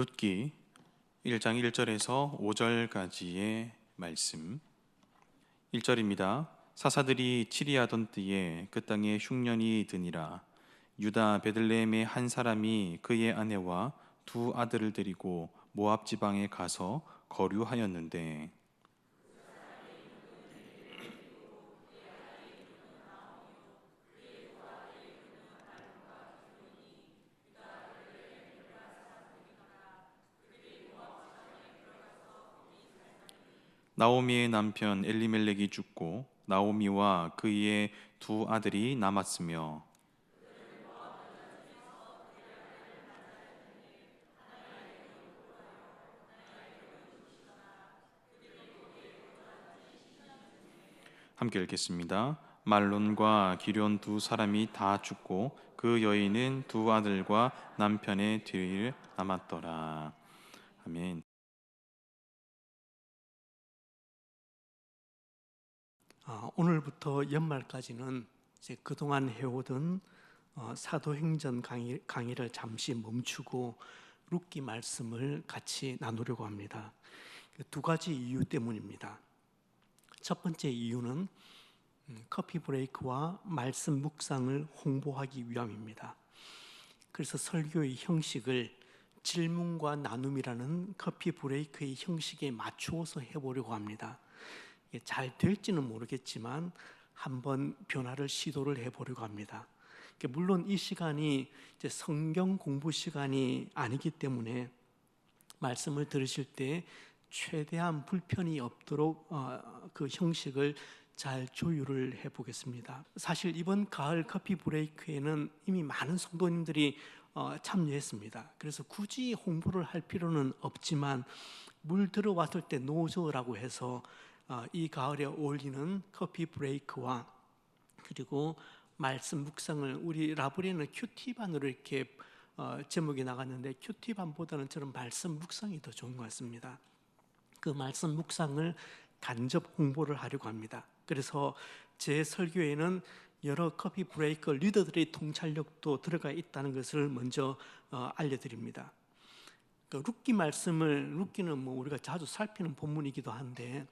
룻기 1장 1절에서 5절까지의 말씀. 1절입니다. 사사들이 치리하던 때에 그 땅에 흉년이 드니라. 유다 베들레헴의 한 사람이 그의 아내와 두 아들을 데리고 모압 지방에 가서 거류하였는데 나오미의 남편 엘리멜렉이 죽고 나오미와 그의 두 아들이 남았으며 함께 읽겠습니다. 말론과 기럨 두 사람이 다 죽고 그 여인은 두 아들과 남편의 뒤를 남았더라. 아멘. 오늘부터 연말까지는 이제 그동안 해오던 사도행전 강의를 잠시 멈추고 룻기 말씀을 같이 나누려고 합니다. 두 가지 이유 때문입니다. 첫 번째 이유는 커피 브레이크와 말씀 묵상을 홍보하기 위함입니다. 그래서 설교의 형식을 질문과 나눔이라는 커피 브레이크의 형식에 맞추어서 해보려고 합니다. 잘 될지는 모르겠지만 한번 변화를 시도를 해보려고 합니다. 물론 이 시간이 이제 성경 공부 시간이 아니기 때문에 말씀을 들으실 때 최대한 불편이 없도록 그 형식을 잘 조율을 해보겠습니다. 사실 이번 가을 커피 브레이크에는 이미 많은 성도님들이 참여했습니다. 그래서 굳이 홍보를 할 필요는 없지만 물 들어왔을 때 노저라고 해서 이 가을에 어울리는 커피 브레이크와 그리고 말씀 묵상을 우리 라브리는 큐티반으로 이렇게 제목이 나갔는데 큐티반보다는 저는 말씀 묵상이 더 좋은 것 같습니다. 그 말씀 묵상을 간접 홍보를 하려고 합니다. 그래서 제 설교에는 여러 커피 브레이크 리더들의 통찰력도 들어가 있다는 것을 먼저 알려드립니다. 그 룻기 말씀을, 룻기는 뭐 우리가 자주 살피는 본문이기도 한데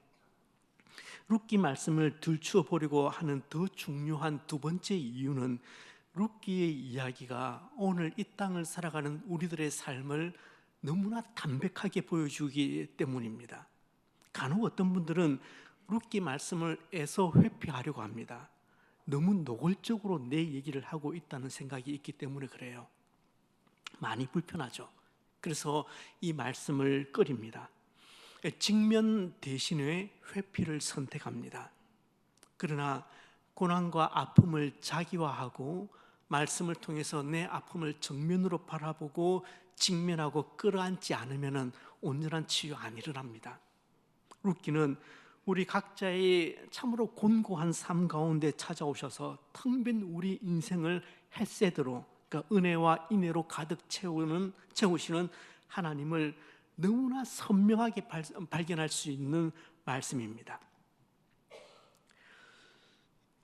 룻기 말씀을 들추어 보려고 하는 더 중요한 두 번째 이유는 룻기의 이야기가 오늘 이 땅을 살아가는 우리들의 삶을 너무나 담백하게 보여주기 때문입니다. 간혹 어떤 분들은 룻기 말씀을 애써 회피하려고 합니다. 너무 노골적으로 내 얘기를 하고 있다는 생각이 있기 때문에 그래요. 많이 불편하죠. 그래서 이 말씀을 꺼립니다. 직면 대신에 회피를 선택합니다. 그러나 고난과 아픔을 자기화하고 말씀을 통해서 내 아픔을 정면으로 바라보고 직면하고 끌어안지 않으면 온전한 치유 안 일어납니다. 룻기는 우리 각자의 참으로 곤고한 삶 가운데 찾아오셔서 텅 빈 우리 인생을 햇새드로, 그러니까 은혜와 인애로 가득 채우시는 하나님을 너무나 선명하게 발견할 수 있는 말씀입니다.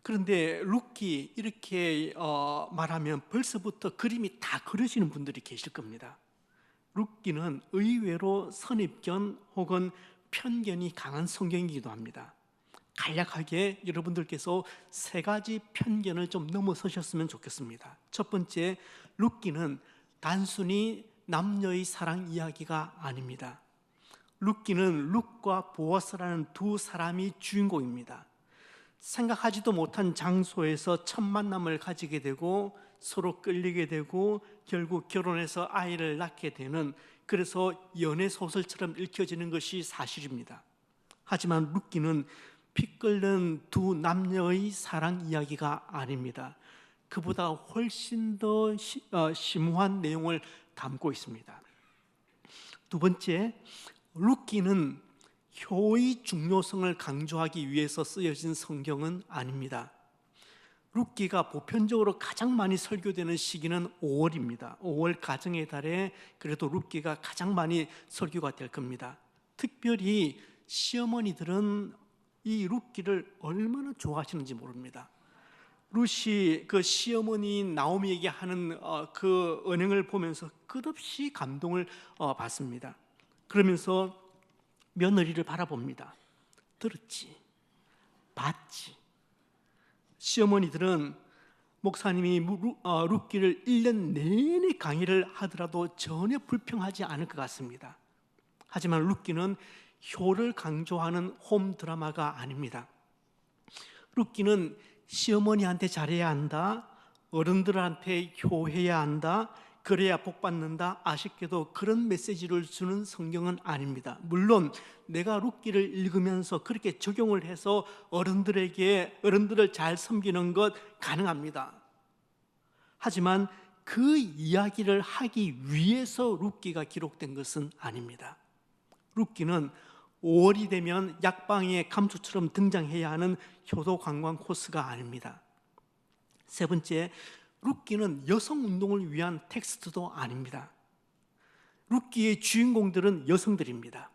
그런데 룻기 이렇게 말하면 벌써부터 그림이 다 그려지는 분들이 계실 겁니다. 룻기는 의외로 선입견 혹은 편견이 강한 성경이기도 합니다. 간략하게 여러분들께서 세 가지 편견을 좀 넘어서셨으면 좋겠습니다. 첫 번째, 룻기는 단순히 남녀의 사랑 이야기가 아닙니다. 룻기는 룻과 보아스라는 두 사람이 주인공입니다. 생각하지도 못한 장소에서 첫 만남을 가지게 되고 서로 끌리게 되고 결국 결혼해서 아이를 낳게 되는, 그래서 연애 소설처럼 읽혀지는 것이 사실입니다. 하지만 룻기는 피 끓는 두 남녀의 사랑 이야기가 아닙니다. 그보다 훨씬 더 심오한 내용을 담고 있습니다. 두 번째, 룻기는 효의 중요성을 강조하기 위해서 쓰여진 성경은 아닙니다. 룻기가 보편적으로 가장 많이 설교되는 시기는 5월입니다. 5월 가정의 달에 그래도 룻기가 가장 많이 설교가 될 겁니다. 특별히 시어머니들은 이 룻기를 얼마나 좋아하시는지 모릅니다. 룻이 그 시어머니 나오미에게 하는 그 언행을 보면서 끝없이 감동을 받습니다. 그러면서 며느리를 바라봅니다. 들었지, 봤지. 시어머니들은 목사님이 룻기를 1년 내내 강의를 하더라도 전혀 불평하지 않을 것 같습니다. 하지만 룻기는 효를 강조하는 홈 드라마가 아닙니다. 룻기는 시어머니한테 잘해야 한다, 어른들한테 효해야 한다, 그래야 복 받는다, 아쉽게도 그런 메시지를 주는 성경은 아닙니다. 물론 내가 룻기를 읽으면서 그렇게 적용을 해서 어른들을 잘 섬기는 것 가능합니다. 하지만 그 이야기를 하기 위해서 룻기가 기록된 것은 아닙니다. 룻기는 5월이 되면 약방의 감초처럼 등장해야 하는 효도 관광 코스가 아닙니다. 세 번째, 룻기는 여성운동을 위한 텍스트도 아닙니다. 룻기의 주인공들은 여성들입니다.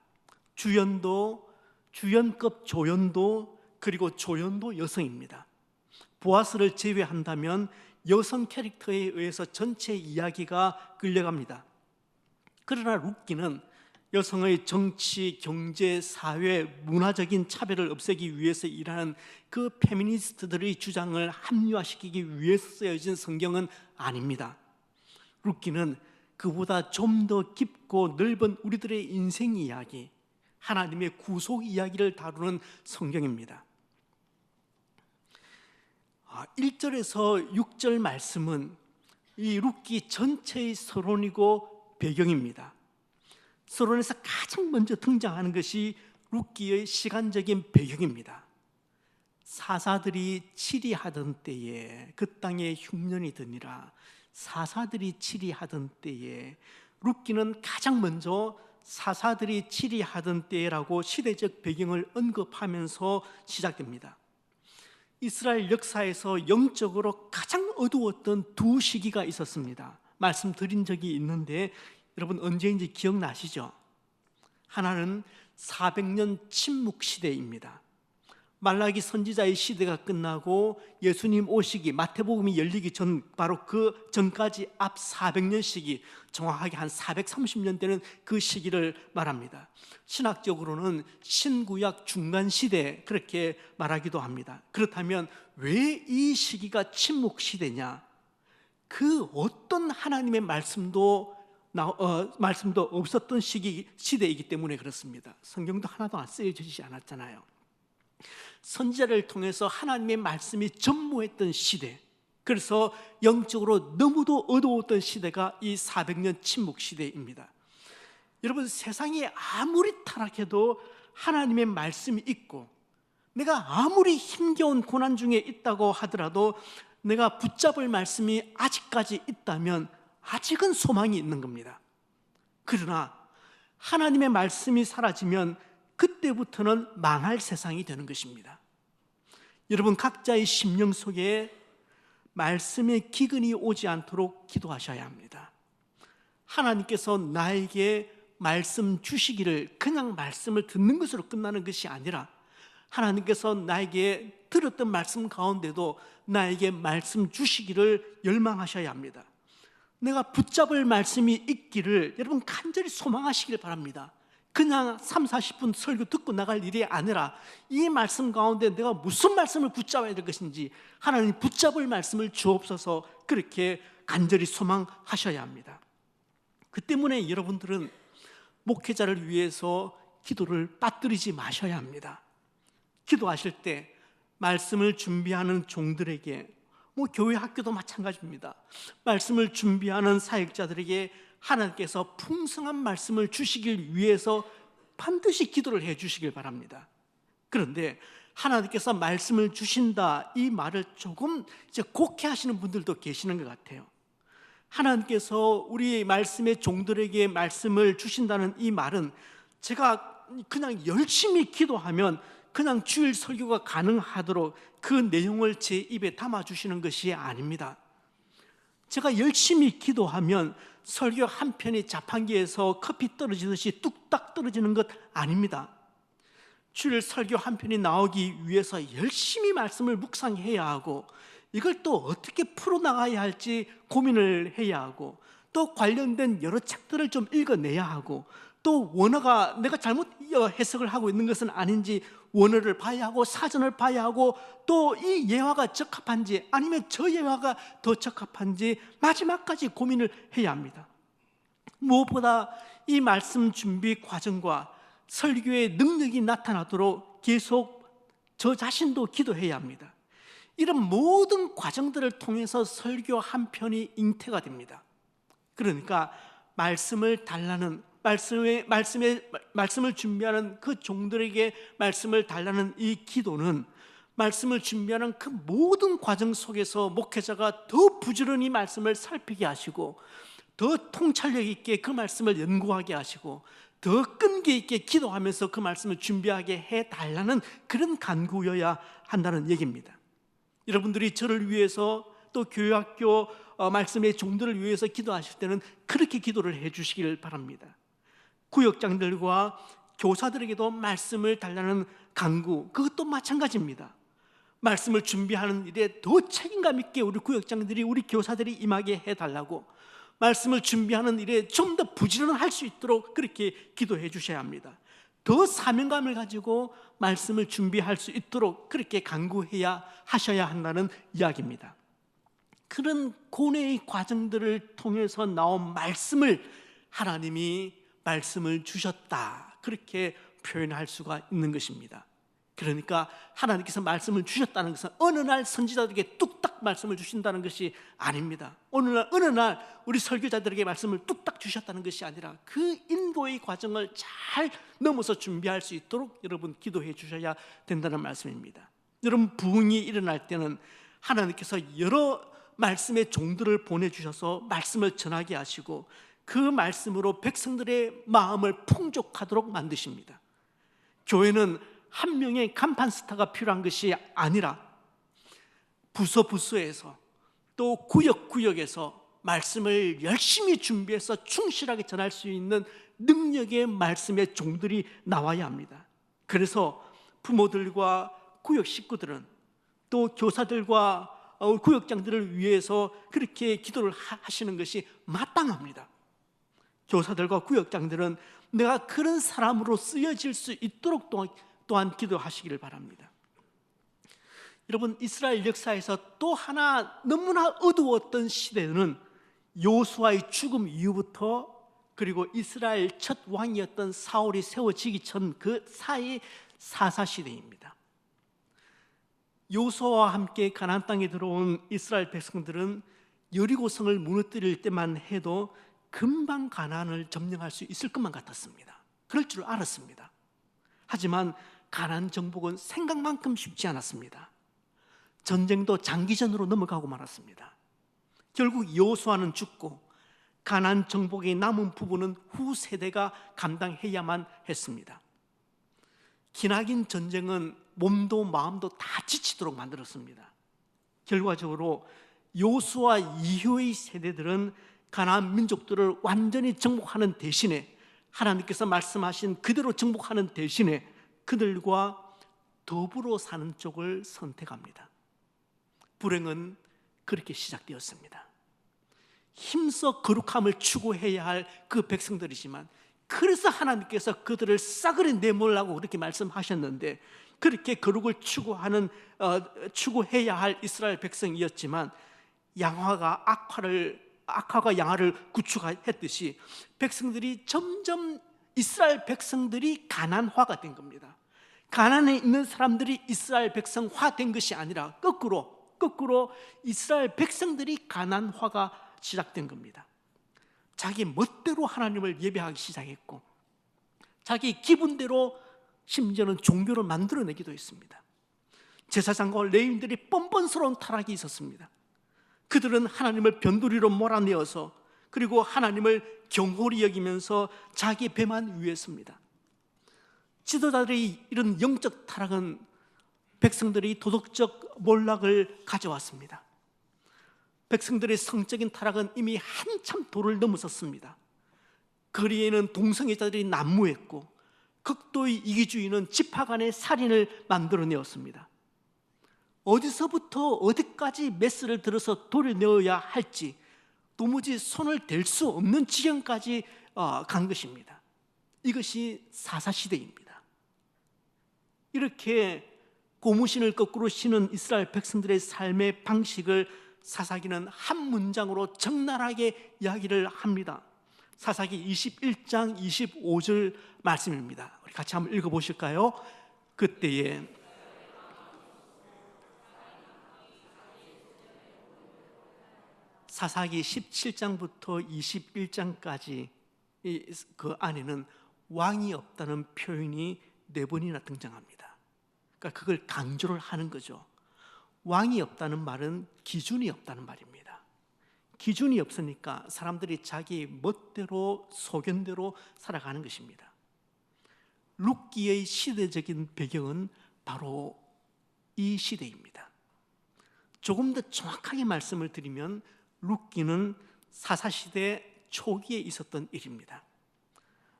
주연급 조연도, 그리고 조연도 여성입니다. 보아스를 제외한다면 여성 캐릭터에 의해서 전체 이야기가 끌려갑니다. 그러나 룻기는 여성의 정치, 경제, 사회, 문화적인 차별을 없애기 위해서 일하는 그 페미니스트들의 주장을 합리화시키기 위해서 쓰여진 성경은 아닙니다. 룻기는 그보다 좀 더 깊고 넓은 우리들의 인생 이야기, 하나님의 구속 이야기를 다루는 성경입니다. 1절에서 6절 말씀은 이 룻기 전체의 서론이고 배경입니다. 서론에서 가장 먼저 등장하는 것이 룻기의 시간적인 배경입니다. 사사들이 치리하던 때에 그 땅에 흉년이 드니라. 사사들이 치리하던 때에, 룻기는 가장 먼저 사사들이 치리하던 때라고 시대적 배경을 언급하면서 시작됩니다. 이스라엘 역사에서 영적으로 가장 어두웠던 두 시기가 있었습니다. 말씀드린 적이 있는데 여러분 언제인지 기억나시죠? 하나는 400년 침묵 시대입니다. 말라기 선지자의 시대가 끝나고 예수님 오시기, 마태복음이 열리기 전, 바로 그 전까지 앞 400년 시기, 정확하게 한 430년 되는 그 시기를 말합니다. 신학적으로는 신구약 중간 시대, 그렇게 말하기도 합니다. 그렇다면 왜 이 시기가 침묵 시대냐? 그 어떤 하나님의 말씀도 없었던 시대이기 때문에 그렇습니다. 성경도 하나도 안 쓰여지지 않았잖아요. 선지자를 통해서 하나님의 말씀이 전무했던 시대, 그래서 영적으로 너무도 어두웠던 시대가 이 400년 침묵 시대입니다. 여러분, 세상이 아무리 타락해도 하나님의 말씀이 있고, 내가 아무리 힘겨운 고난 중에 있다고 하더라도 내가 붙잡을 말씀이 아직까지 있다면 아직은 소망이 있는 겁니다. 그러나 하나님의 말씀이 사라지면 그때부터는 망할 세상이 되는 것입니다. 여러분, 각자의 심령 속에 말씀의 기근이 오지 않도록 기도하셔야 합니다. 하나님께서 나에게 말씀 주시기를 그냥 말씀을 듣는 것으로 끝나는 것이 아니라 하나님께서 나에게 들었던 말씀 가운데도 나에게 말씀 주시기를 열망하셔야 합니다. 내가 붙잡을 말씀이 있기를 여러분 간절히 소망하시길 바랍니다. 그냥 30-40분 설교 듣고 나갈 일이 아니라 이 말씀 가운데 내가 무슨 말씀을 붙잡아야 될 것인지 하나님 붙잡을 말씀을 주옵소서, 그렇게 간절히 소망하셔야 합니다. 그 때문에 여러분들은 목회자를 위해서 기도를 빠뜨리지 마셔야 합니다. 기도하실 때 말씀을 준비하는 종들에게, 교회 학교도 마찬가지입니다. 말씀을 준비하는 사역자들에게 하나님께서 풍성한 말씀을 주시길 위해서 반드시 기도를 해 주시길 바랍니다. 그런데 하나님께서 말씀을 주신다, 이 말을 조금 이제 곡해하시는 분들도 계시는 것 같아요. 하나님께서 우리 말씀의 종들에게 말씀을 주신다는 이 말은 제가 그냥 열심히 기도하면 그냥 주일 설교가 가능하도록 그 내용을 제 입에 담아주시는 것이 아닙니다. 제가 열심히 기도하면 설교 한 편이 자판기에서 커피 떨어지듯이 뚝딱 떨어지는 것 아닙니다. 주일 설교 한 편이 나오기 위해서 열심히 말씀을 묵상해야 하고, 이걸 또 어떻게 풀어나가야 할지 고민을 해야 하고, 또 관련된 여러 책들을 좀 읽어내야 하고, 또 원어가 내가 잘못 해석을 하고 있는 것은 아닌지 원어를 봐야 하고, 사전을 봐야 하고, 또 이 예화가 적합한지 아니면 저 예화가 더 적합한지 마지막까지 고민을 해야 합니다. 무엇보다 이 말씀 준비 과정과 설교의 능력이 나타나도록 계속 저 자신도 기도해야 합니다. 이런 모든 과정들을 통해서 설교 한 편이 잉태가 됩니다. 그러니까 말씀을 달라는 말씀을 준비하는 그 종들에게 말씀을 달라는 이 기도는, 말씀을 준비하는 그 모든 과정 속에서 목회자가 더 부지런히 말씀을 살피게 하시고, 더 통찰력 있게 그 말씀을 연구하게 하시고, 더 끈기 있게 기도하면서 그 말씀을 준비하게 해달라는 그런 간구여야 한다는 얘기입니다. 여러분들이 저를 위해서, 또 교회학교 말씀의 종들을 위해서 기도하실 때는 그렇게 기도를 해 주시길 바랍니다. 구역장들과 교사들에게도 말씀을 달라는 간구, 그것도 마찬가지입니다. 말씀을 준비하는 일에 더 책임감 있게 우리 구역장들이, 우리 교사들이 임하게 해달라고, 말씀을 준비하는 일에 좀 더 부지런할 수 있도록 그렇게 기도해 주셔야 합니다. 더 사명감을 가지고 말씀을 준비할 수 있도록 그렇게 간구해야 하셔야 한다는 이야기입니다. 그런 고뇌의 과정들을 통해서 나온 말씀을 하나님이 말씀을 주셨다, 그렇게 표현할 수가 있는 것입니다. 그러니까 하나님께서 말씀을 주셨다는 것은 어느 날 선지자들에게 뚝딱 말씀을 주신다는 것이 아닙니다. 어느 날 우리 설교자들에게 말씀을 뚝딱 주셨다는 것이 아니라 그 인도의 과정을 잘 넘어서 준비할 수 있도록 여러분 기도해 주셔야 된다는 말씀입니다. 여러분, 부흥이 일어날 때는 하나님께서 여러 말씀의 종들을 보내주셔서 말씀을 전하게 하시고, 그 말씀으로 백성들의 마음을 풍족하도록 만드십니다. 교회는 한 명의 간판 스타가 필요한 것이 아니라 부서에서, 또 구역에서 말씀을 열심히 준비해서 충실하게 전할 수 있는 능력의 말씀의 종들이 나와야 합니다. 그래서 부모들과 구역 식구들은, 또 교사들과 구역장들을 위해서 그렇게 기도를 하시는 것이 마땅합니다. 교사들과 구역장들은 내가 그런 사람으로 쓰여질 수 있도록 또한 기도하시기를 바랍니다. 여러분, 이스라엘 역사에서 또 하나 너무나 어두웠던 시대는 여호수아의 죽음 이후부터, 그리고 이스라엘 첫 왕이었던 사울이 세워지기 전 그 사이 사사시대입니다. 여호수아와 함께 가나안 땅에 들어온 이스라엘 백성들은 여리고성을 무너뜨릴 때만 해도 금방 가나안을 점령할 수 있을 것만 같았습니다. 그럴 줄 알았습니다. 하지만 가나안 정복은 생각만큼 쉽지 않았습니다. 전쟁도 장기전으로 넘어가고 말았습니다. 결국 여호수아는 죽고 가나안 정복의 남은 부분은 후 세대가 감당해야만 했습니다. 기나긴 전쟁은 몸도 마음도 다 지치도록 만들었습니다. 결과적으로 여호수아 이후의 세대들은 가나안 민족들을 완전히 정복하는 대신에, 하나님께서 말씀하신 그대로 정복하는 대신에 그들과 더불어 사는 쪽을 선택합니다. 불행은 그렇게 시작되었습니다. 힘써 거룩함을 추구해야 할 그 백성들이지만, 그래서 하나님께서 그들을 싸그리 내몰라고 그렇게 말씀하셨는데, 그렇게 거룩을 추구해야 할 이스라엘 백성이었지만, 악화가 양화를 구축했듯이 백성들이 점점, 이스라엘 백성들이 가난화가 된 겁니다. 가난에 있는 사람들이 이스라엘 백성화된 것이 아니라 거꾸로 이스라엘 백성들이 가난화가 시작된 겁니다. 자기 멋대로 하나님을 예배하기 시작했고, 자기 기분대로 심지어는 종교를 만들어내기도 했습니다. 제사장과 레위인들이 뻔뻔스러운 타락이 있었습니다. 그들은 하나님을 변두리로 몰아내어서, 그리고 하나님을 경홀히 여기면서 자기 배만 위했습니다. 지도자들의 이런 영적 타락은 백성들이 도덕적 몰락을 가져왔습니다. 백성들의 성적인 타락은 이미 한참 도를 넘어섰습니다. 거리에는 동성애자들이 난무했고, 극도의 이기주의는 지파 간의 살인을 만들어내었습니다. 어디서부터 어디까지 메스를 들어서 도려내어야 할지 도무지 손을 댈 수 없는 지경까지 간 것입니다. 이것이 사사시대입니다. 이렇게 고무신을 거꾸로 신은 이스라엘 백성들의 삶의 방식을 사사기는 한 문장으로 적나라하게 이야기를 합니다. 사사기 21장 25절 말씀입니다. 우리 같이 한번 읽어보실까요? 그때에 사사기 17장부터 21장까지 그 안에는 왕이 없다는 표현이 4번이나 등장합니다. 그러니까 그걸 강조를 하는 거죠. 왕이 없다는 말은 기준이 없다는 말입니다. 기준이 없으니까 사람들이 자기 멋대로 소견대로 살아가는 것입니다. 룻기의 시대적인 배경은 바로 이 시대입니다. 조금 더 정확하게 말씀을 드리면 룻기는 사사시대 초기에 있었던 일입니다.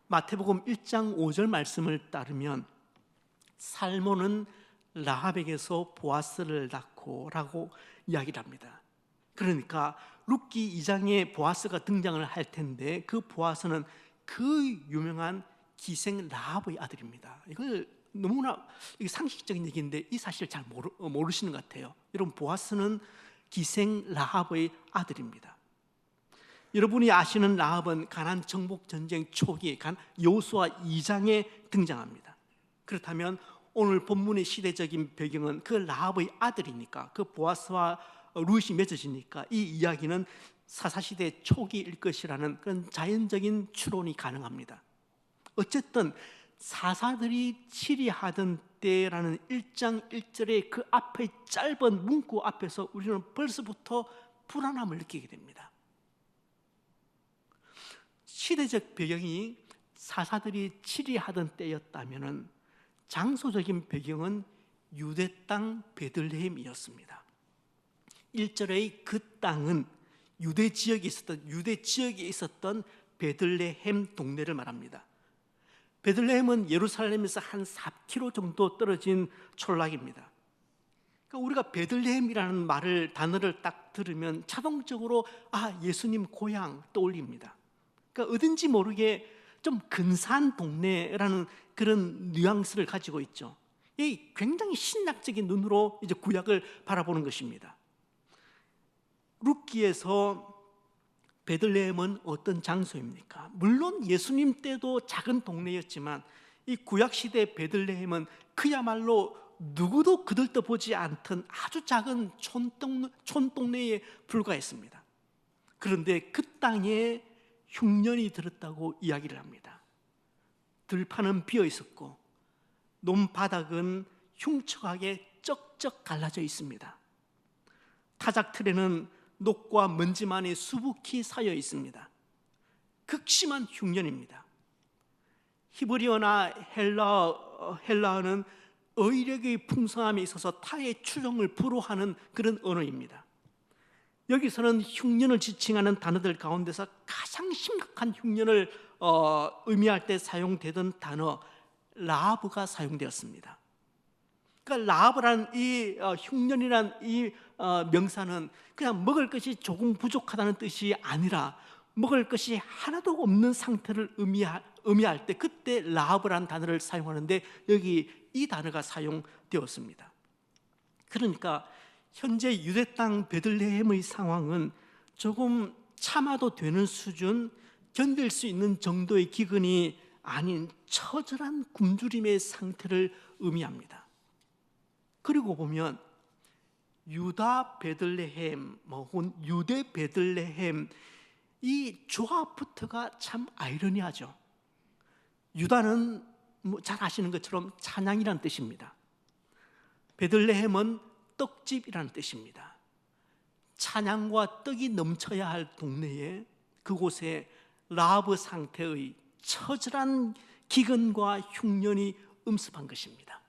마태복음 1장 5절 말씀을 따르면 살몬은 라합에게서 보아스를 낳고 라고 이야기를 합니다. 그러니까 룻기 2장에 보아스가 등장을 할 텐데 그 보아스는 그 유명한 기생 라합의 아들입니다. 이걸 너무나 상식적인 얘기인데 이 사실을 잘 모르시는 것 같아요. 여러분, 보아스는 기생 라합의 아들입니다. 여러분이 아시는 라합은 가나안 정복 전쟁 초기에 여호수아 2장에 등장합니다. 그렇다면 오늘 본문의 시대적인 배경은 그 라합의 아들이니까, 그 보아스와 룻이 맺어지니까 이 이야기는 사사시대 초기일 것이라는 그런 자연적인 추론이 가능합니다. 어쨌든 사사들이 치리하던 때라는 1장 1절의 그 앞에 짧은 문구 앞에서 우리는 벌써부터 불안함을 느끼게 됩니다. 시대적 배경이 사사들이 치리하던 때였다면 장소적인 배경은 유대 땅 베들레헴이었습니다. 1절의 그 땅은 유대 지역에 있었던 베들레헴 동네를 말합니다. 베들레헴은 예루살렘에서 한 4km 정도 떨어진 촌락입니다. 그러니까 우리가 베들레헴이라는 단어를 딱 들으면 자동적으로 예수님 고향 떠올립니다. 그러니까 어딘지 모르게 좀 근사한 동네라는 그런 뉘앙스를 가지고 있죠. 이 굉장히 신학적인 눈으로 이제 구약을 바라보는 것입니다. 룻기에서 베들레헴은 어떤 장소입니까? 물론 예수님 때도 작은 동네였지만 이 구약시대 베들레헴은 그야말로 누구도 그들떠보지 않던 아주 작은 촌동네에 불과했습니다. 그런데 그 땅에 흉년이 들었다고 이야기를 합니다. 들판은 비어 있었고 논바닥은 흉측하게 쩍쩍 갈라져 있습니다. 타작틀에는 녹과 먼지만이 수북히 쌓여 있습니다. 극심한 흉년입니다. 히브리어나 헬라어는 어휘력의 풍성함에 있어서 타의 추종을 불허하는 그런 언어입니다. 여기서는 흉년을 지칭하는 단어들 가운데서 가장 심각한 흉년을 의미할 때 사용되던 단어 라합가 사용되었습니다. 그러니까 라합이라는 이 흉년이라는 이 명사는 그냥 먹을 것이 조금 부족하다는 뜻이 아니라 먹을 것이 하나도 없는 상태를 의미할 때 그때 라합이라는 단어를 사용하는데 여기 이 단어가 사용되었습니다. 그러니까 현재 유대 땅 베들레헴의 상황은 조금 참아도 되는 수준, 견딜 수 있는 정도의 기근이 아닌 처절한 굶주림의 상태를 의미합니다. 그리고 보면 유다 베들레헴 혹은 유대 베들레헴 이 조합부터가 참 아이러니하죠. 유다는 잘 아시는 것처럼 찬양이라는 뜻입니다. 베들레헴은 떡집이라는 뜻입니다. 찬양과 떡이 넘쳐야 할 동네에 그곳에 라합 상태의 처절한 기근과 흉년이 음습한 것입니다.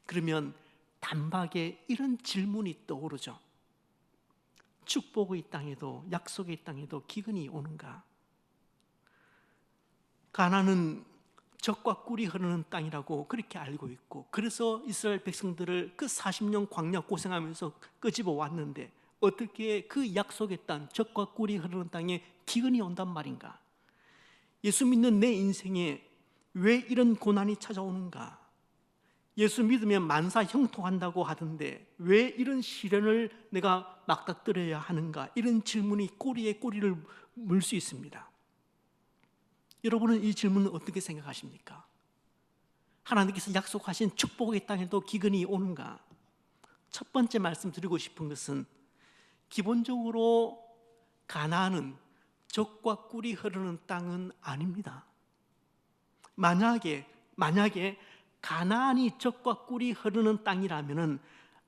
그러면 단박에 이런 질문이 떠오르죠. 축복의 땅에도 약속의 땅에도 기근이 오는가? 가나안은 젖과 꿀이 흐르는 땅이라고 그렇게 알고 있고, 그래서 이스라엘 백성들을 그 40년 광야 고생하면서 끄집어 왔는데 어떻게 그 약속의 땅, 젖과 꿀이 흐르는 땅에 기근이 온단 말인가? 예수 믿는 내 인생에 왜 이런 고난이 찾아오는가? 예수 믿으면 만사 형통한다고 하던데 왜 이런 시련을 내가 맞닥뜨려야 하는가? 이런 질문이 꼬리에 꼬리를 물 수 있습니다. 여러분은 이 질문을 어떻게 생각하십니까? 하나님께서 약속하신 축복의 땅에도 기근이 오는가? 첫 번째 말씀드리고 싶은 것은, 기본적으로 가나안은 젖과 꿀이 흐르는 땅은 아닙니다. 만약에 가나안이 젖과 꿀이 흐르는 땅이라면은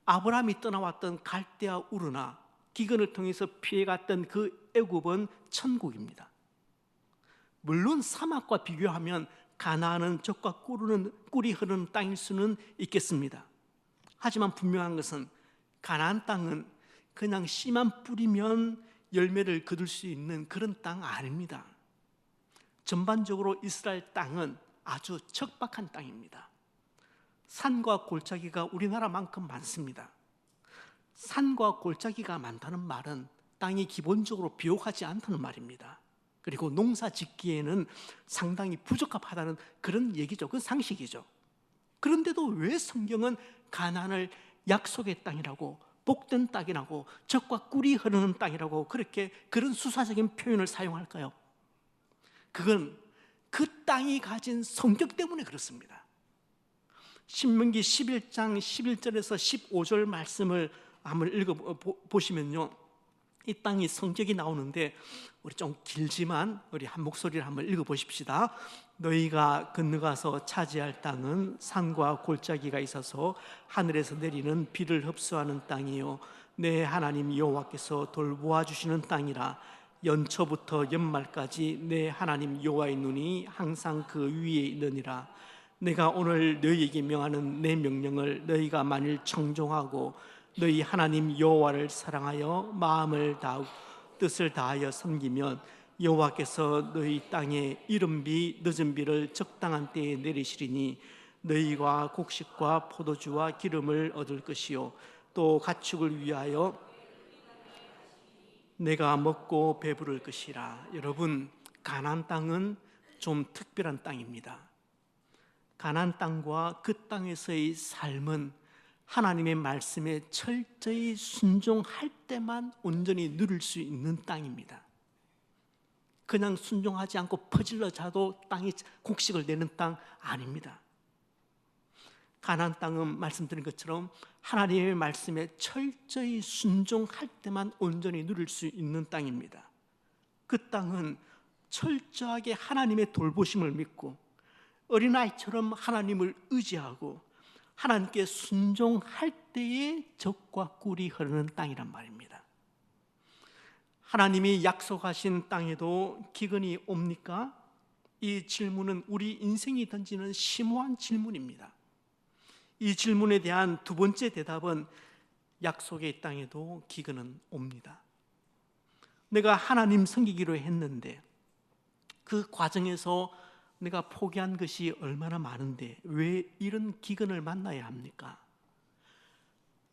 아브라함이 떠나왔던 갈대아 우르나 기근을 통해서 피해갔던 그 애굽은 천국입니다. 물론 사막과 비교하면 가나안은 젖과 꿀이 흐르는 땅일 수는 있겠습니다. 하지만 분명한 것은 가나안 땅은 그냥 씨만 뿌리면 열매를 거둘 수 있는 그런 땅 아닙니다. 전반적으로 이스라엘 땅은 아주 척박한 땅입니다. 산과 골짜기가 우리나라만큼 많습니다. 산과 골짜기가 많다는 말은 땅이 기본적으로 비옥하지 않다는 말입니다. 그리고 농사 짓기에는 상당히 부적합하다는 그런 얘기죠. 그건 상식이죠. 그런데도 왜 성경은 가나안을 약속의 땅이라고, 복된 땅이라고, 젖과 꿀이 흐르는 땅이라고 그런 수사적인 표현을 사용할까요? 그건 그 땅이 가진 성격 때문에 그렇습니다. 신명기 11장 11절에서 15절 말씀을 한번 읽어보시면요, 이 땅이 성격이 나오는데 우리 좀 길지만 우리 한 목소리를 한번 읽어보십시다. 너희가 건너가서 차지할 땅은 산과 골짜기가 있어서 하늘에서 내리는 비를 흡수하는 땅이요, 내 하나님 여호와께서 돌보아 주시는 땅이라. 연초부터 연말까지 내 하나님 여호와의 눈이 항상 그 위에 있느니라. 내가 오늘 너희에게 명하는 내 명령을 너희가 만일 청종하고 너희 하나님 여호와를 사랑하여 마음을 다하고 뜻을 다하여 섬기면 여호와께서 너희 땅에 이른 비 늦은 비를 적당한 때에 내리시리니 너희가 곡식과 포도주와 기름을 얻을 것이요, 또 가축을 위하여 내가 먹고 배부를 것이라. 여러분, 가나안 땅은 좀 특별한 땅입니다. 가나안 땅과 그 땅에서의 삶은 하나님의 말씀에 철저히 순종할 때만 온전히 누릴 수 있는 땅입니다. 그냥 순종하지 않고 퍼질러 자도 땅이 곡식을 내는 땅 아닙니다. 가나안 땅은 말씀드린 것처럼 하나님의 말씀에 철저히 순종할 때만 온전히 누릴 수 있는 땅입니다. 그 땅은 철저하게 하나님의 돌보심을 믿고 어린아이처럼 하나님을 의지하고 하나님께 순종할 때에 젖과 꿀이 흐르는 땅이란 말입니다. 하나님이 약속하신 땅에도 기근이 옵니까? 이 질문은 우리 인생이 던지는 심오한 질문입니다. 이 질문에 대한 두 번째 대답은, 약속의 땅에도 기근은 옵니다. 내가 하나님 섬기기로 했는데 그 과정에서 내가 포기한 것이 얼마나 많은데 왜 이런 기근을 만나야 합니까?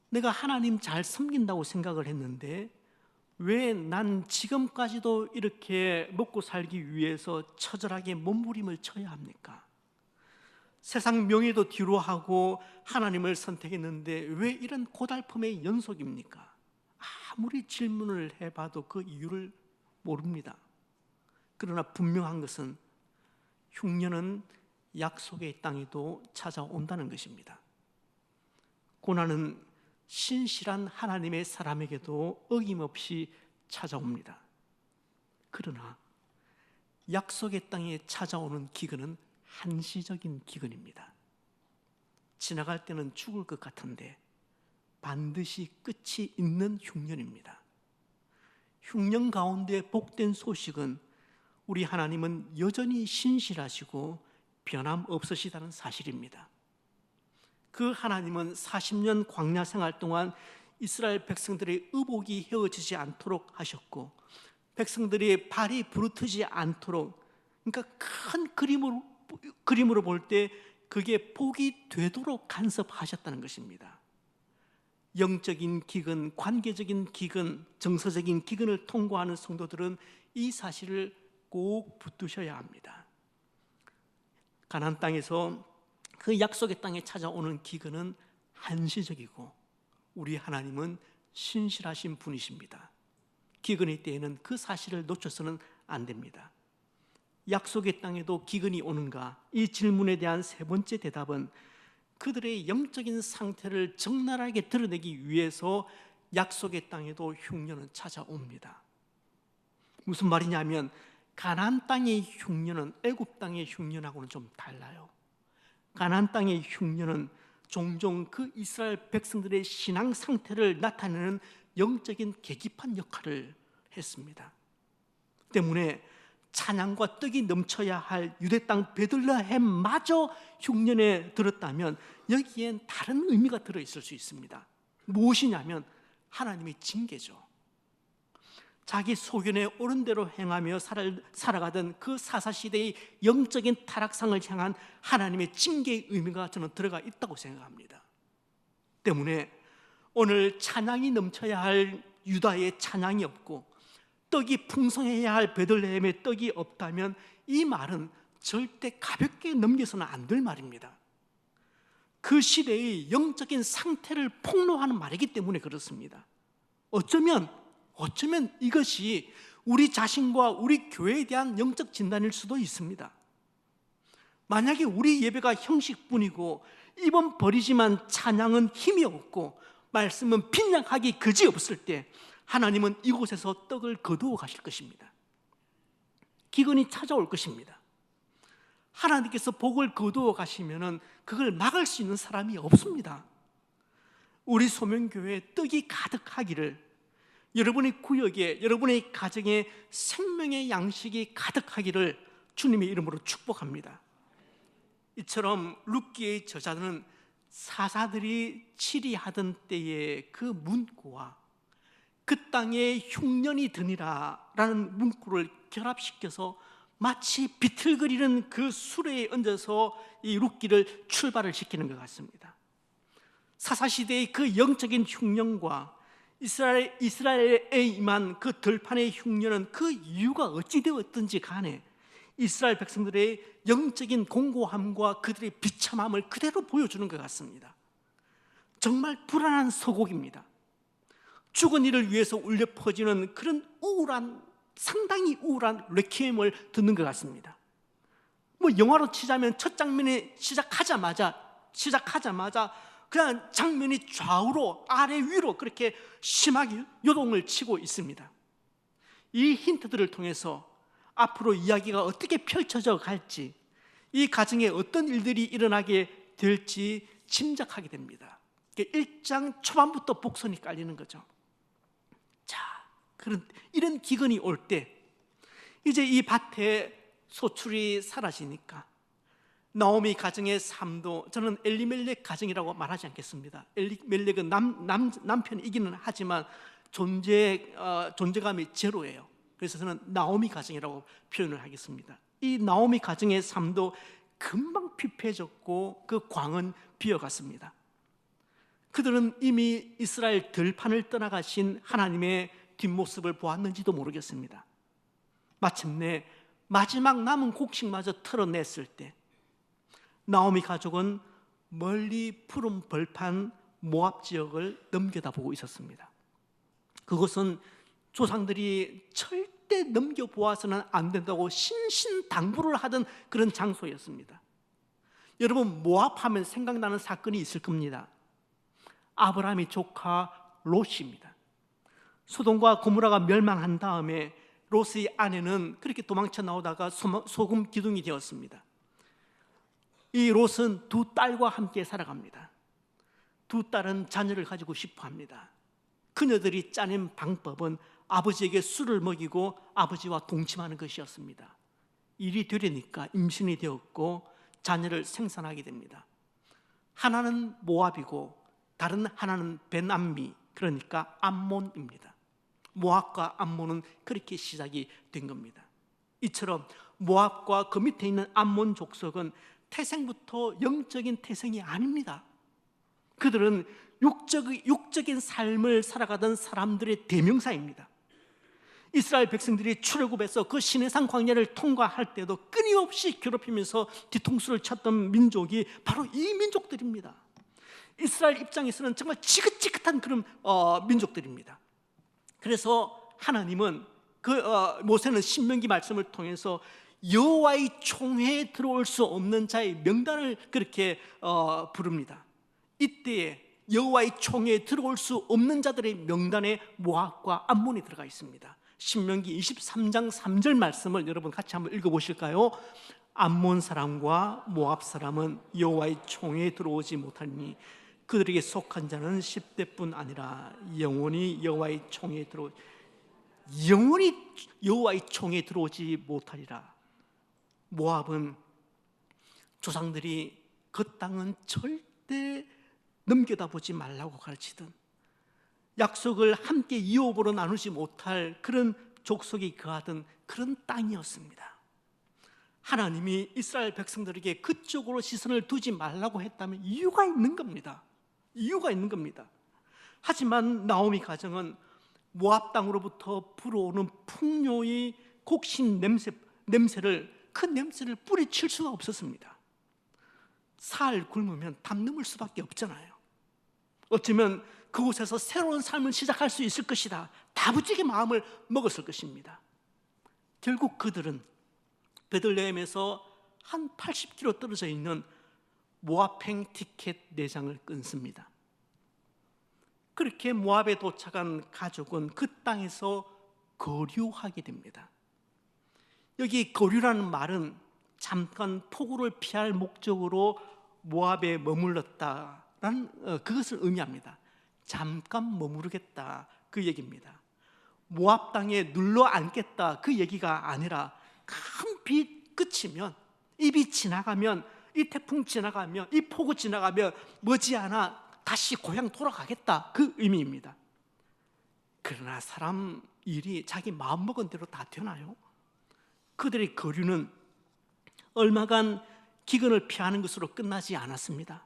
내가 하나님 잘 섬긴다고 생각을 했는데 왜 난 지금까지도 이렇게 먹고 살기 위해서 처절하게 몸부림을 쳐야 합니까? 세상 명예도 뒤로 하고 하나님을 선택했는데 왜 이런 고달픔의 연속입니까? 아무리 질문을 해봐도 그 이유를 모릅니다. 그러나 분명한 것은 흉년은 약속의 땅에도 찾아온다는 것입니다. 고난은 신실한 하나님의 사람에게도 어김없이 찾아옵니다. 그러나 약속의 땅에 찾아오는 기근은 한시적인 기근입니다. 지나갈 때는 죽을 것 같은데 반드시 끝이 있는 흉년입니다. 흉년 가운데 복된 소식은 우리 하나님은 여전히 신실하시고 변함없으시다는 사실입니다. 그 하나님은 40년 광야 생활 동안 이스라엘 백성들의 의복이 헤어지지 않도록 하셨고 백성들의 발이 부르트지 않도록, 그러니까 큰 그림으로 그림으로 볼 때 그게 복이 되도록 간섭하셨다는 것입니다. 영적인 기근, 관계적인 기근, 정서적인 기근을 통과하는 성도들은 이 사실을 꼭 붙드셔야 합니다. 가나안 땅에서 그 약속의 땅에 찾아오는 기근은 한시적이고 우리 하나님은 신실하신 분이십니다. 기근의 때에는 그 사실을 놓쳐서는 안 됩니다. 약속의 땅에도 기근이 오는가? 이 질문에 대한 세 번째 대답은 그들의 영적인 상태를 적나라하게 드러내기 위해서 약속의 땅에도 흉년은 찾아옵니다. 무슨 말이냐면 가나안 땅의 흉년은 애굽 땅의 흉년하고는 좀 달라요. 가나안 땅의 흉년은 종종 그 이스라엘 백성들의 신앙 상태를 나타내는 영적인 계기판 역할을 했습니다. 때문에 찬양과 떡이 넘쳐야 할 유대 땅 베들레헴마저 흉년에 들었다면 여기엔 다른 의미가 들어있을 수 있습니다. 무엇이냐면 하나님의 징계죠. 자기 소견에 옳은 대로 행하며 살아가던 그 사사시대의 영적인 타락상을 향한 하나님의 징계의 의미가 저는 들어가 있다고 생각합니다. 때문에 오늘 찬양이 넘쳐야 할 유다의 찬양이 없고 떡이 풍성해야 할 베들레헴의 떡이 없다면 이 말은 절대 가볍게 넘겨서는 안 될 말입니다. 그 시대의 영적인 상태를 폭로하는 말이기 때문에 그렇습니다. 어쩌면 이것이 우리 자신과 우리 교회에 대한 영적 진단일 수도 있습니다. 만약에 우리 예배가 형식뿐이고 입은 버리지만 찬양은 힘이 없고 말씀은 빈약하기 그지없을 때 하나님은 이곳에서 떡을 거두어 가실 것입니다. 기근이 찾아올 것입니다. 하나님께서 복을 거두어 가시면은 그걸 막을 수 있는 사람이 없습니다. 우리 소명교회에 떡이 가득하기를, 여러분의 구역에, 여러분의 가정에 생명의 양식이 가득하기를 주님의 이름으로 축복합니다. 이처럼 룻기의 저자는 사사들이 치리하던 때의 그 문구와 그 땅에 흉년이 드니라 라는 문구를 결합시켜서 마치 비틀거리는 그 수레에 얹어서 이 룻기를 출발을 시키는 것 같습니다. 사사시대의 그 영적인 흉년과 이스라엘에 임한 그 들판의 흉년은 그 이유가 어찌 되었든지 간에 이스라엘 백성들의 영적인 공고함과 그들의 비참함을 그대로 보여주는 것 같습니다. 정말 불안한 서곡입니다. 죽은 이를 위해서 울려 퍼지는 그런 상당히 우울한 레퀴엠을 듣는 것 같습니다. 영화로 치자면 첫 장면이 시작하자마자 그냥 장면이 좌우로 아래 위로 그렇게 심하게 요동을 치고 있습니다. 이 힌트들을 통해서 앞으로 이야기가 어떻게 펼쳐져 갈지, 이 가정에 어떤 일들이 일어나게 될지 짐작하게 됩니다. 1장 초반부터 복선이 깔리는 거죠. 자, 이런 기근이 올 때 이제 이 밭에 소출이 사라지니까 나오미 가정의 삶도, 저는 엘리멜렉 가정이라고 말하지 않겠습니다. 엘리멜렉은 남편이기는 하지만 존재감이 제로예요. 그래서 저는 나오미 가정이라고 표현을 하겠습니다. 이 나오미 가정의 삶도 금방 피폐해졌고 그 광은 비어갔습니다. 그들은 이미 이스라엘 들판을 떠나가신 하나님의 뒷모습을 보았는지도 모르겠습니다. 마침내 마지막 남은 곡식마저 털어냈을 때 나오미 가족은 멀리 푸른 벌판 모압 지역을 넘겨다보고 있었습니다. 그것은 조상들이 절대 넘겨보아서는 안 된다고 신신당부를 하던 그런 장소였습니다. 여러분, 모압하면 생각나는 사건이 있을 겁니다. 아브라함의 조카 롯입니다. 소돔과 고모라가 멸망한 다음에 롯의 아내는 그렇게 도망쳐 나오다가 소금 기둥이 되었습니다. 이 롯은 두 딸과 함께 살아갑니다. 두 딸은 자녀를 가지고 싶어 합니다. 그녀들이 짜낸 방법은 아버지에게 술을 먹이고 아버지와 동침하는 것이었습니다. 일이 되려니까 임신이 되었고 자녀를 생산하게 됩니다. 하나는 모압이고 다른 하나는 베남미, 그러니까 암몬입니다. 모압과 암몬은 그렇게 시작이 된 겁니다. 이처럼 모압과 그 밑에 있는 암몬 족속은 태생부터 영적인 태생이 아닙니다. 그들은 육적인 삶을 살아가던 사람들의 대명사입니다. 이스라엘 백성들이 출애굽해서 그 시내산 광야를 통과할 때도 끊임없이 괴롭히면서 뒤통수를 쳤던 민족이 바로 이 민족들입니다. 이스라엘 입장에서는 정말 지긋지긋한 그런 민족들입니다. 그래서 하나님은 모세는 신명기 말씀을 통해서 여호와의 총회에 들어올 수 없는 자의 명단을 그렇게 부릅니다. 이때에 여호와의 총회에 들어올 수 없는 자들의 명단에 모압과 암몬이 들어가 있습니다. 신명기 23장 3절 말씀을 여러분 같이 한번 읽어보실까요? 암몬 사람과 모압 사람은 여호와의 총회에 들어오지 못하니 그들에게 속한 자는 10대뿐 아니라 영원히 여호와의 총회에 들어오지 못하리라. 모압은 조상들이 그 땅은 절대 넘겨다보지 말라고 가르치던, 약속을 함께 이호흡으로 나누지 못할 그런 족속이 거하던 그런 땅이었습니다. 하나님이 이스라엘 백성들에게 그쪽으로 시선을 두지 말라고 했다면 이유가 있는 겁니다. 하지만 나오미 가정은 모압 땅으로부터 불어오는 풍요의 곡신 냄새를 뿌리칠 수가 없었습니다. 살 굶으면 담 넘을 수밖에 없잖아요. 어쩌면 그곳에서 새로운 삶을 시작할 수 있을 것이다, 다부지게 마음을 먹었을 것입니다. 결국 그들은 베들레헴에서 한 80km 떨어져 있는 모압행 티켓 4장을 끊습니다. 그렇게 모압에 도착한 가족은 그 땅에서 거류하게 됩니다. 여기 거류라는 말은 잠깐 폭우를 피할 목적으로 모압에 머물렀다라는 그것을 의미합니다. 잠깐 머무르겠다, 그 얘기입니다. 모압 땅에 눌러 앉겠다, 그 얘기가 아니라 큰 비 끝이면, 이 비 지나가면, 이 태풍 지나가면, 이 폭우 지나가면 머지않아 다시 고향 돌아가겠다, 그 의미입니다. 그러나 사람 일이 자기 마음먹은 대로 다 되나요? 그들의 거류는 얼마간 기근을 피하는 것으로 끝나지 않았습니다.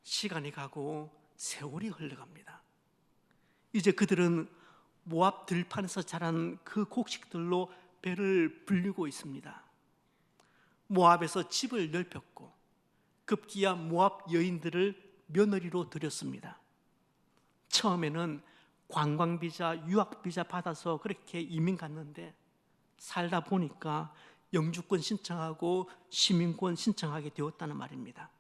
시간이 가고 세월이 흘러갑니다. 이제 그들은 모압 들판에서 자란 그 곡식들로 배를 불리고 있습니다. 모압에서 집을 넓혔고 급기야 모압 여인들을 며느리로 들였습니다. 처음에는 관광비자, 유학비자 받아서 그렇게 이민 갔는데 살다 보니까 영주권 신청하고 시민권 신청하게 되었다는 말입니다.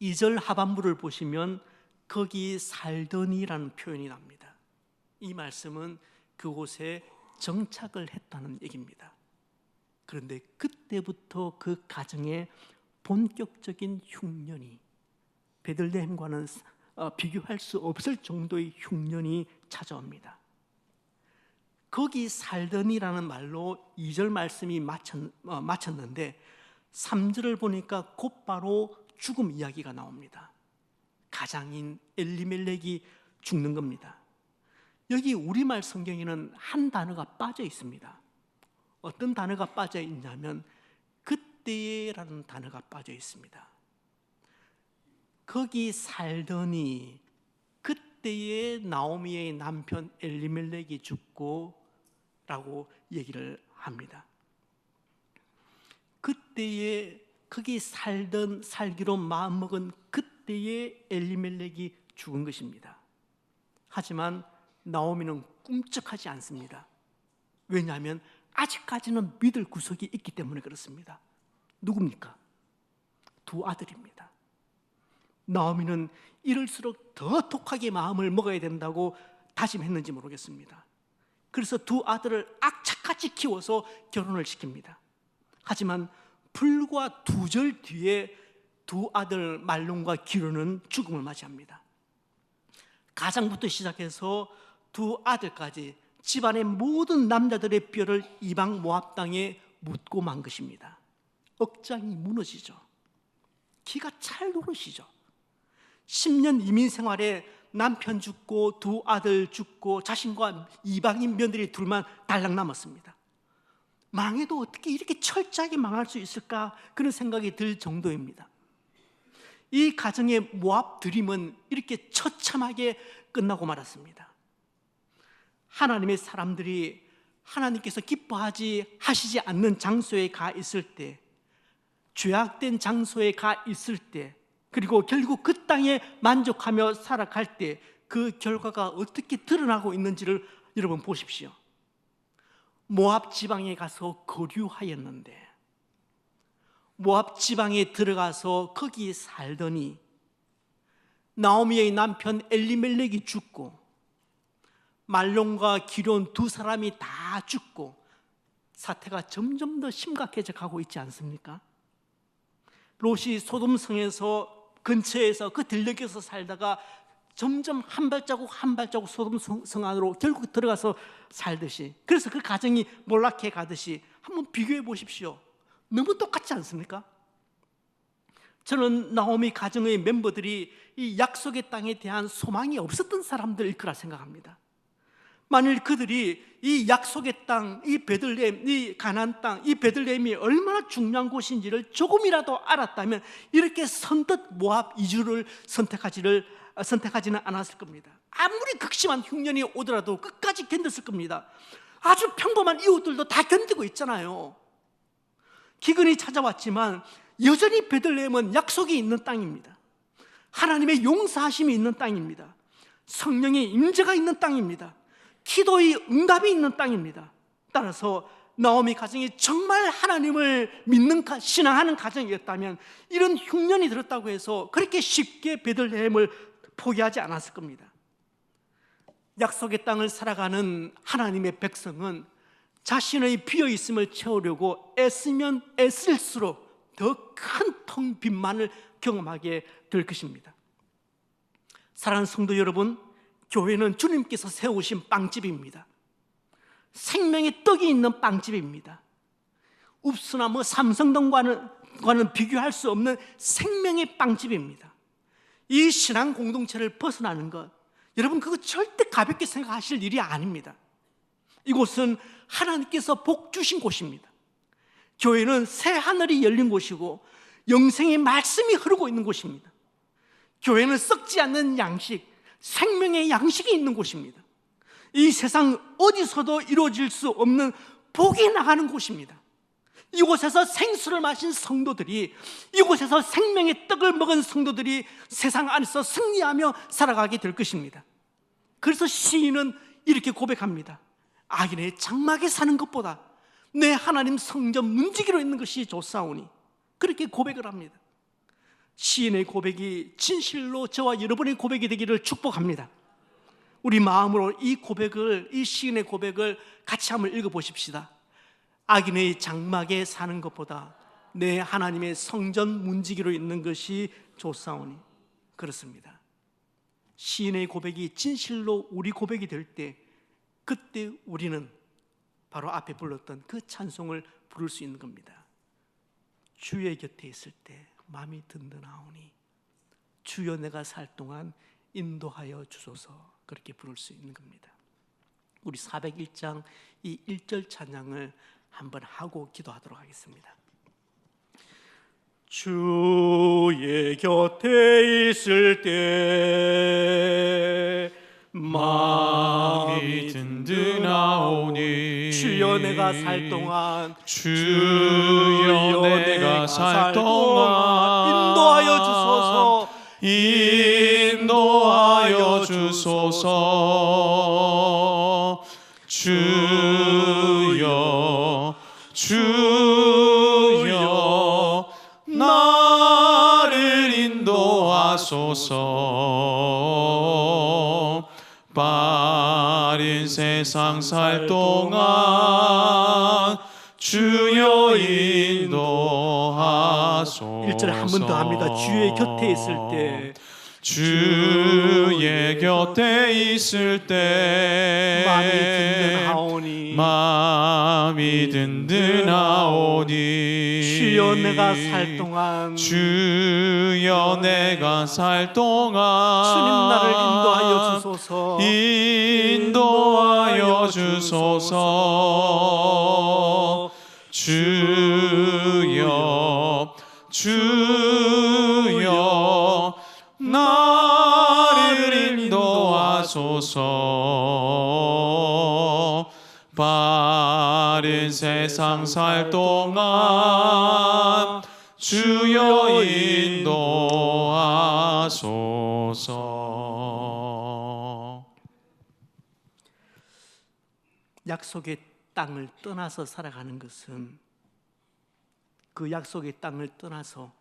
2절 하반부를 보시면 거기 살더니라는 표현이 납니다. 이 말씀은 그곳에 정착을 했다는 얘기입니다. 그런데 그때부터 그 가정에 본격적인 흉년이, 베들레헴과는 비교할 수 없을 정도의 흉년이 찾아옵니다. 거기 살더니라는 말로 2절 말씀이 마쳤는데 3절을 보니까 곧바로 죽음 이야기가 나옵니다. 가장인 엘리멜렉이 죽는 겁니다. 여기 우리말 성경에는 한 단어가 빠져 있습니다. 어떤 단어가 빠져 있냐면 그때라는 단어가 빠져 있습니다. 거기 살더니 그때에 나오미의 남편 엘리멜렉이 죽고 라고 얘기를 합니다. 그때에 거기 살기로 마음먹은 그때에 엘리멜렉이 죽은 것입니다. 하지만 나오미는 꿈쩍하지 않습니다. 왜냐하면 아직까지는 믿을 구석이 있기 때문에 그렇습니다. 누굽니까? 2 아들입니다. 나오미는 이럴수록 더 독하게 마음을 먹어야 된다고 다짐했는지 모르겠습니다. 그래서 2 아들을 악착같이 키워서 결혼을 시킵니다. 하지만 불과 2절 뒤에 2 아들 말론과 기론은 죽음을 맞이합니다. 가장부터 시작해서 2 아들까지 집안의 모든 남자들의 뼈를 이방 모압 땅에 묻고 만 것입니다. 억장이 무너지죠. 기가 찰 노릇이죠. 10년 이민 생활에 남편 죽고 2 아들 죽고 자신과 이방인 며느리 둘만 달랑 남았습니다. 망해도 어떻게 이렇게 철저하게 망할 수 있을까? 그런 생각이 들 정도입니다. 이 가정의 모압 드림은 이렇게 처참하게 끝나고 말았습니다. 하나님의 사람들이 하나님께서 하시지 않는 장소에 가 있을 때, 죄악된 장소에 가 있을 때, 그리고 결국 그 땅에 만족하며 살아갈 때 그 결과가 어떻게 드러나고 있는지를 여러분 보십시오. 모압 지방에 가서 거류하였는데, 모압 지방에 들어가서 거기 살더니 나오미의 남편 엘리멜렉이 죽고 말론과 기럨 두 사람이 다 죽고 사태가 점점 더 심각해져 가고 있지 않습니까? 롯이 소돔성에서 근처에서 그 들녘에서 살다가 점점 한 발자국 한 발자국 소돔성 안으로 결국 들어가서 살듯이, 그래서 그 가정이 몰락해 가듯이 한번 비교해 보십시오. 너무 똑같지 않습니까? 저는 나오미 가정의 멤버들이 이 약속의 땅에 대한 소망이 없었던 사람들일 거라 생각합니다. 만일 그들이 이 약속의 땅, 이 베들레헴, 이 가나안 땅, 이 베들레헴이 얼마나 중요한 곳인지를 조금이라도 알았다면 이렇게 선뜻 모압 이주를 선택하지는 않았을 겁니다. 아무리 극심한 흉년이 오더라도 끝까지 견뎠을 겁니다. 아주 평범한 이웃들도 다 견디고 있잖아요. 기근이 찾아왔지만 여전히 베들레헴은 약속이 있는 땅입니다. 하나님의 용서하심이 있는 땅입니다. 성령의 임재가 있는 땅입니다. 기도의 응답이 있는 땅입니다. 따라서 나오미 가정이 정말 하나님을 믿는 신앙하는 가정이었다면 이런 흉년이 들었다고 해서 그렇게 쉽게 베들레헴을 포기하지 않았을 겁니다. 약속의 땅을 살아가는 하나님의 백성은 자신의 비어있음을 채우려고 애쓰면 애쓸수록 더 큰 텅 빈만을 경험하게 될 것입니다. 사랑하는 성도 여러분, 교회는 주님께서 세우신 빵집입니다. 생명의 떡이 있는 빵집입니다. 읍수나 삼성동과는 비교할 수 없는 생명의 빵집입니다. 이 신앙 공동체를 벗어나는 것, 여러분 그거 절대 가볍게 생각하실 일이 아닙니다. 이곳은 하나님께서 복 주신 곳입니다. 교회는 새 하늘이 열린 곳이고 영생의 말씀이 흐르고 있는 곳입니다. 교회는 썩지 않는 양식, 생명의 양식이 있는 곳입니다. 이 세상 어디서도 이루어질 수 없는 복이 나가는 곳입니다. 이곳에서 생수를 마신 성도들이, 이곳에서 생명의 떡을 먹은 성도들이 세상 안에서 승리하며 살아가게 될 것입니다. 그래서 시인은 이렇게 고백합니다. 악인의 장막에 사는 것보다 내 하나님 성전 문지기로 있는 것이 좋사오니, 그렇게 고백을 합니다. 시인의 고백이 진실로 저와 여러분의 고백이 되기를 축복합니다. 우리 마음으로 이 시인의 고백을 같이 한번 읽어보십시다. 악인의 장막에 사는 것보다 내 하나님의 성전 문지기로 있는 것이 좋사오니. 그렇습니다. 시인의 고백이 진실로 우리 고백이 될 때, 그때 우리는 바로 앞에 불렀던 그 찬송을 부를 수 있는 겁니다. 주의 곁에 있을 때 마음이 든든하오니 주여 내가 살 동안 인도하여 주소서, 그렇게 부를 수 있는 겁니다. 우리 401장 이 1절 찬양을 한번 하고 기도하도록 하겠습니다. 주의 곁에 있을 때 마음이 든든하오니 주여 내가 살 동안 주여 내가 살 동안 인도하여 주소서. 주여 나를 인도하소서. 빠른 세상 살 동안 주여 인도하소서. 1절 한 번 더 합니다. 주의 곁에 있을 때, 주의 곁에 있을 때 마음이 든든하오니 주여 내가 살 동안 주님 나를 인도하여 주소서. 주여 주여 나를 인도하소서. 바른 세상 살 동안 주여 인도하소서. 약속의 땅을 떠나서 살아가는 것은, 그 약속의 땅을 떠나서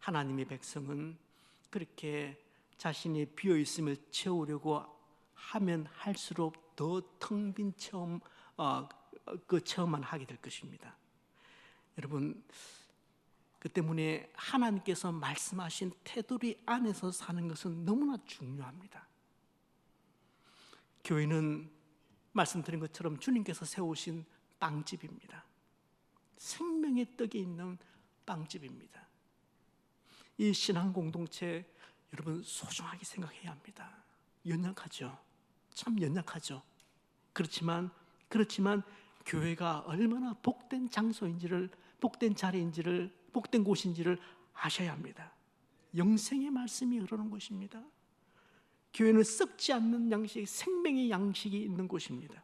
하나님의 백성은 그렇게 자신이 비어 있음을 채우려고 하면 할수록 더 텅 빈 체험, 그 체험만 하게 될 것입니다. 여러분, 그 때문에 하나님께서 말씀하신 테두리 안에서 사는 것은 너무나 중요합니다. 교회는 말씀드린 것처럼 주님께서 세우신 빵집입니다. 생명의 떡이 있는 빵집입니다. 이 신앙 공동체 여러분 소중하게 생각해야 합니다. 연약하죠. 참 연약하죠. 그렇지만 교회가 얼마나 복된 장소인지를, 복된 자리인지를, 복된 곳인지를 아셔야 합니다. 영생의 말씀이 흐르는 곳입니다. 교회는 썩지 않는 양식, 생명의 양식이 있는 곳입니다.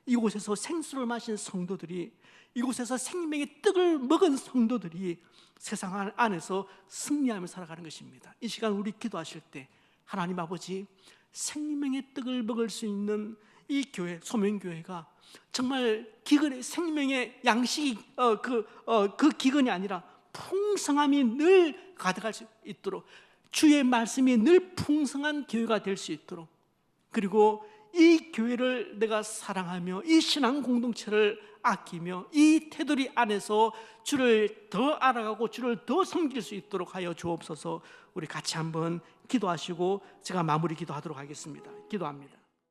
이곳에서 생수를 마신 성도들이, 이곳에서 생명의 떡을 먹은 성도들이 세상 안에서 승리하며 살아가는 것입니다. 이 시간 우리 기도하실 때 하나님 아버지, 생명의 떡을 먹을 수 있는 이 교회, 소명교회가 정말 기근의 생명의 양식이 그 기근이 아니라 풍성함이 늘 가득할 수 있도록, 주의 말씀이 늘 풍성한 교회가 될 수 있도록, 그리고 이 교회를 내가 사랑하며 이 신앙 공동체를 아끼며 이 테두리 안에서 주를 더 알아가고 주를 더 섬길 수 있도록 하여 주옵소서. 우리 같이 한번 기도하시고 제가 마무리 기도하도록 하겠습니다. 기도합니다.